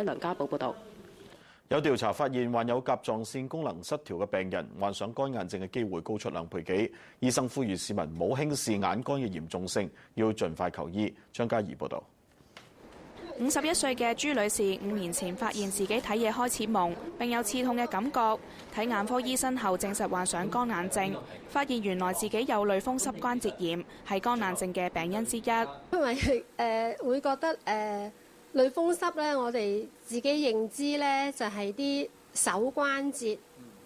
梁家寶報導。有調查發現，患有甲狀腺功能失調嘅病人患上肝癌症嘅機會高出2倍幾。醫生呼籲市民唔好輕視眼乾嘅嚴重性，要盡快求醫。張嘉怡報導。51歲嘅朱女士5年前發現自己睇嘢開始朦，並有刺痛嘅感覺。睇眼科醫生後證實患上乾眼症，發現原來自己有類風濕關節炎，係乾眼症嘅病因之一。因為會覺得類風濕咧，我哋自己認知咧就係啲手關節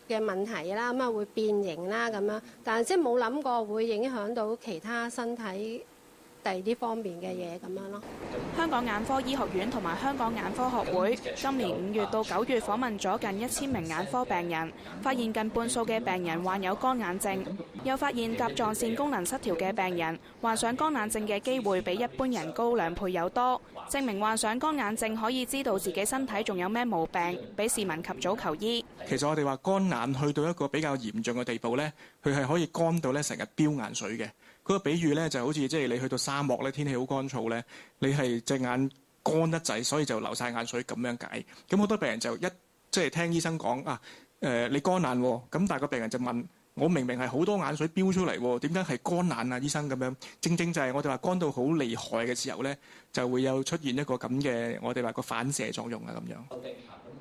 嘅問題啦，咁啊會變形啦咁樣，但係即係冇諗過會影響到其他身體第二啲方面嘅嘢咁樣咯。香港眼科醫學院同埋香港眼科學會今年5月到9月訪問咗近1000名眼科病人，發現近半數嘅病人患有乾眼症，又發現甲狀腺功能失調嘅病人患上乾眼症嘅機會比一般人高2倍有多，證明患上乾眼症可以知道自己身體仲有咩毛病，俾市民及早求醫。其實我哋話乾眼去到一個比較嚴重嘅地步呢，佢係可以乾到咧成日飆眼水嘅。嗰個比喻咧就好似即係你去到沙漠咧，天氣好乾燥咧，你係隻眼乾得滯，所以就流晒眼水咁樣解。咁好多病人就即係聽醫生講啊，你乾眼喎，咁但係個病人就問我明明係好多眼水飆出嚟喎，點解係乾眼啊？醫生咁樣，正正就係我哋話乾到好厲害嘅時候咧，就會有出現一個咁嘅我哋話個反射作用啊咁樣。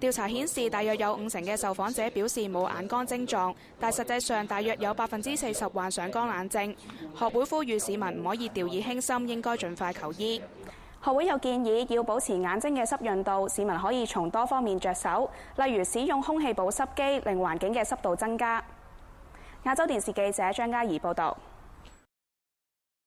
調查顯示，大約有50%嘅受訪者表示冇眼乾症狀，但實際上大約有40%患上乾眼症。學會呼籲市民唔可以掉以輕心，應該盡快求醫。學會又建議要保持眼睛嘅濕潤度，市民可以從多方面着手，例如使用空氣保濕機，令環境嘅濕度增加。亞洲電視記者張嘉怡報導。